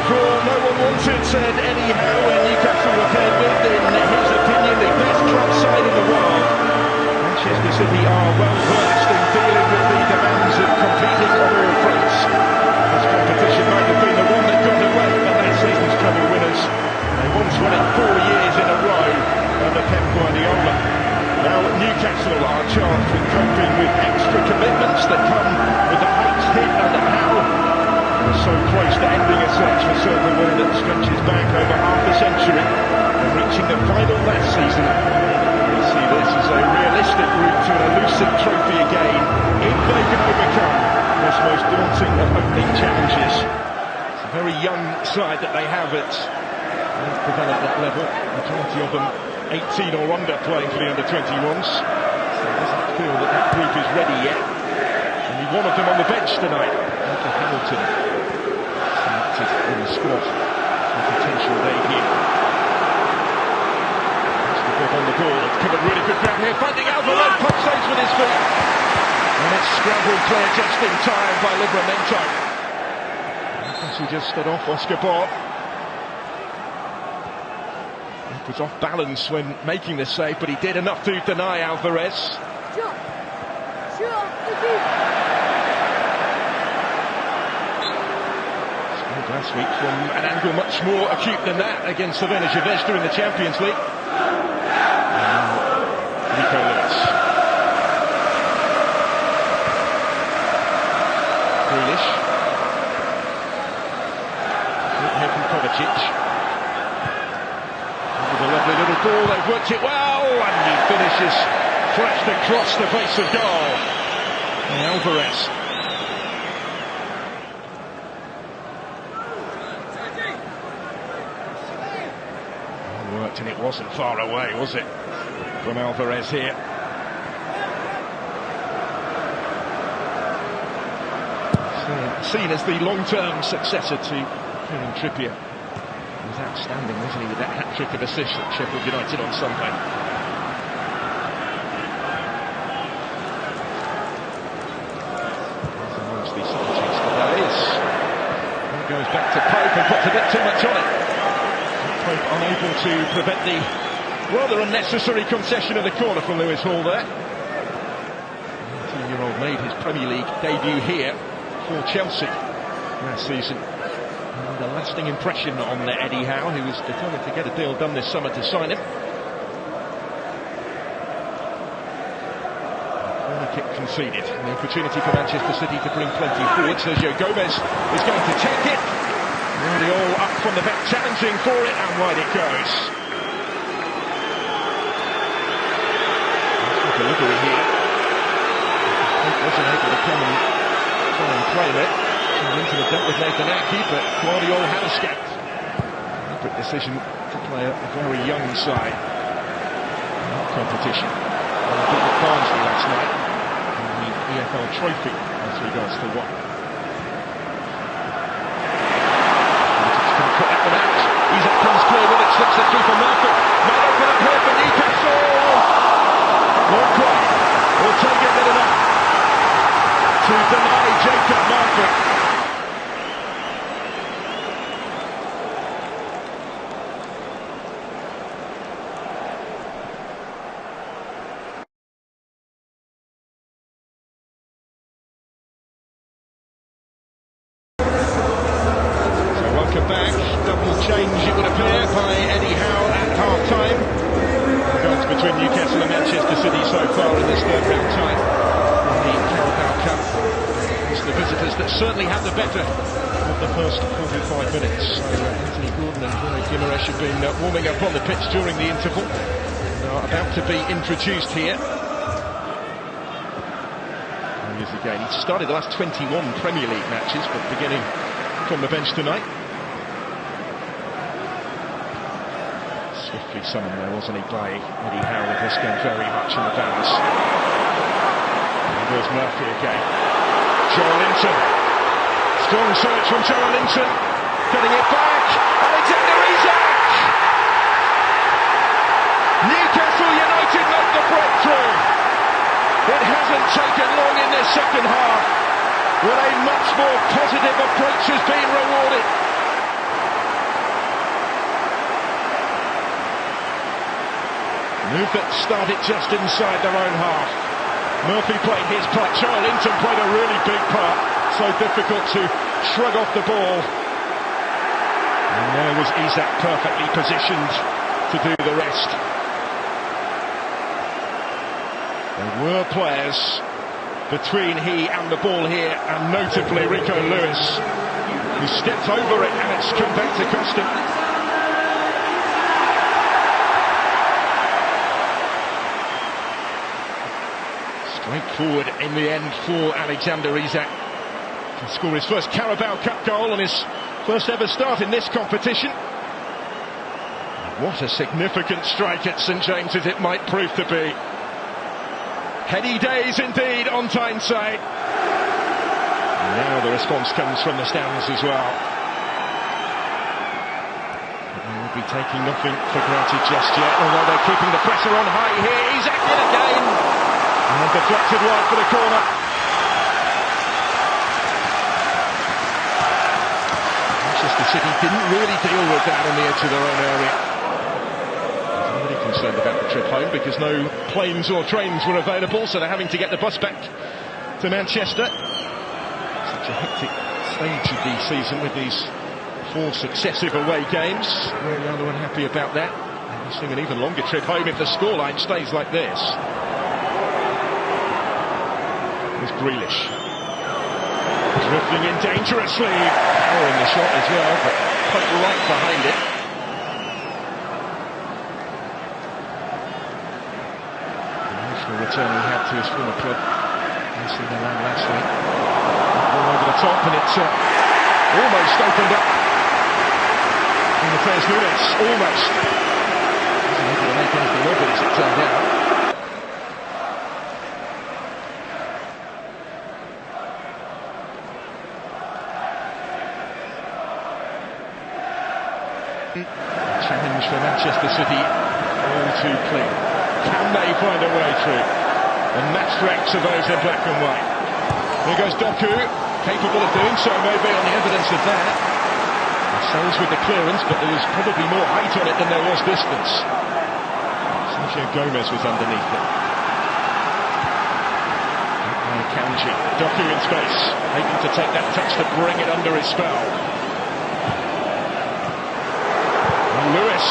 draw no one wanted, said Eddie Howe when Newcastle were paired with, in his opinion, the best club side in the world. Manchester City are well versed in dealing with the demands of competing on all fronts. This competition might have been the one that got away at that season's treble winners. They once won it 4 years in a row under Pep Guardiola. Now Newcastle are charged with coping with extra commitments that come with the heights hit under Howe. They're so close to ending a search for silverware that stretches back over half a century and reaching the final last season. We see this as a realistic route to an elusive trophy again, if they can overcome this most daunting of opening challenges. It's a very young side that they have at development level, majority of them 18 or under playing for the under-21s. So it doesn't feel that that group is ready yet. Only one of them on the bench tonight, Michael Hamilton, selected in the squad for potential debut. That's the ball on the ball, it's covered really good ground here, finding Alvarez, pump saves with his feet. And it's scrambled clear just in time by Livramento. Newcastle just stood off Oscar Bob. He was off balance when making the save, but he did enough to deny Alvarez. Scored last week from an angle much more acute than that against Savannah Chavez during the Champions League. Nico Lewis. Grealish. Good head from Kovacic. A lovely little ball, they've worked it well, and he finishes flashed across the face of goal. And Alvarez. Well worked, and it wasn't far away, was it, from Alvarez here? So, seen as the long-term successor to Kieran Trippier. He was outstanding, wasn't he, with that hat-trick of assists at Sheffield United on Sunday. Amongst the substitutes, that is. It goes back to Pope and puts a bit too much on it. Pope unable to prevent the rather unnecessary concession of the corner from Lewis Hall there. The 19-year-old made his Premier League debut here for Chelsea last season. And a lasting impression on Eddie Howe, who was determined to get a deal done this summer to sign him. Corner kick conceded. An opportunity for Manchester City to bring plenty forward. Sergio Gomez is going to take it. Guardiola up from the back, challenging for it, and wide it goes. That's the delivery here. He wasn't able to come and try and claim it. Into the dealt with Nathan Aki, but Guardiola had a scat. Deliberate decision to play a very young side in that competition. Well, I beat Barnsley last night in the EFL Trophy by 3 goals to 1. Couldn't cut that one out. Isak comes clear with it, slips it through for Murphy. Might open up here for Newcastle. Not quite. Will take it good enough to deny Jacob Murphy. Back, double change it would appear by Eddie Howe at half-time. Goals between Newcastle and Manchester City so far in this third round tie in the Carabao Cup. It's the visitors that certainly had the better of the first 45 minutes. So Anthony Gordon and Roy Guimaraes have been warming up on the pitch during the interval. They are about to be introduced here. He is again. He started the last 21 Premier League matches, but beginning from the bench tonight. Swiftly summoned there, wasn't he, by Eddie Howe, with this game very much in the balance. And there's Murphy again. Joelinton. Strong search from Joelinton. Getting it back. Alexander Isak! Newcastle United make the breakthrough. It hasn't taken long in this second half, when a much more positive approach has been rewarded. Move that started just inside their own half. Murphy played his part. Linton played a really big part. So difficult to shrug off the ball. And there was Isak perfectly positioned to do the rest. There were players between he and the ball here, and notably Rico Lewis, who stepped over it, and it's come back to cost him. Straightforward in the end for Alexander Isak to score his first Carabao Cup goal on his first ever start in this competition. What a significant strike at St James's it might prove to be. Heady days indeed on Tyneside. Now the response comes from the stands as well. They will be taking nothing for granted just yet, although they're keeping the pressure on high here. Isak in again. And deflected wide for the corner. Manchester City didn't really deal with that on the edge of their own area. Concerned about the trip home because no planes or trains were available, so they're having to get the bus back to Manchester. Such a hectic stage of the season with these 4 successive away games. They're rather unhappy about that. They're seeing an even longer trip home if the scoreline stays like this. There's Grealish drifting in dangerously. Oh, in the shot as well, but quite right behind it. Return he had to his former club AC Milan last week. Ball over the top, and it's almost opened up. And the players Nunes almost wasn't able to make anything of it as it turned out. Challenge for Manchester City, all too clear. Can they find a way through? And match ranks of those in black and white. Here goes Doku, capable of doing so maybe on the evidence of that. Sells with the clearance, but there was probably more height on it than there was distance. Sergio Gomez was underneath it. Kanji, Doku in space, able to take that touch to bring it under his spell. Lewis.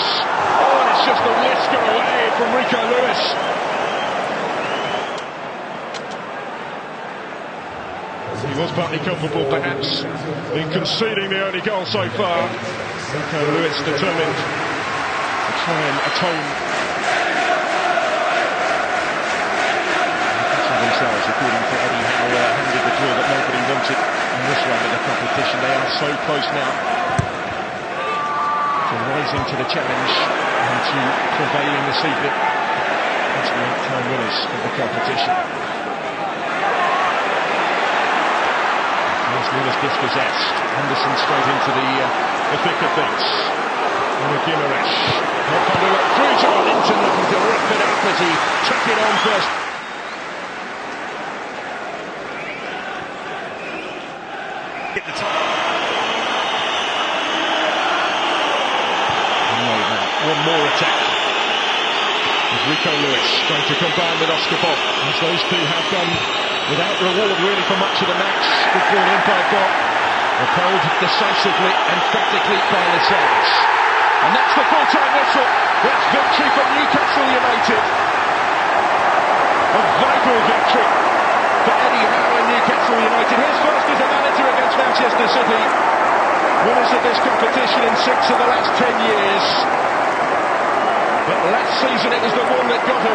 It's just a whisker away from Rico Lewis. He was partly culpable, perhaps, in conceding the only goal so far. Rico Lewis determined to try and atone. Themselves, according to Eddie Howe, handed the draw that nobody wanted in this round of the competition. They are so close now to rising to the challenge and to prevailing this evening as the 8-time winners of the competition. As Nunes dispossessed, Henderson straight into the thick of things. And Guimaraes not finding a way through to Linton, looking to rip it up as he took it on first. Hit the top. One more attack. With Rico Lewis trying to combine with Oscar Bob, as those two have done without reward really for much of the match. Good ball in by Bob, repelled decisively, emphatically by Lascelles. And that's the full-time whistle. That's victory for Newcastle United. A vital victory for Eddie Howe and Newcastle United. His first as a manager against Manchester City. Winners of this competition in 6 of the last 10 years. But last season it was the one that got away.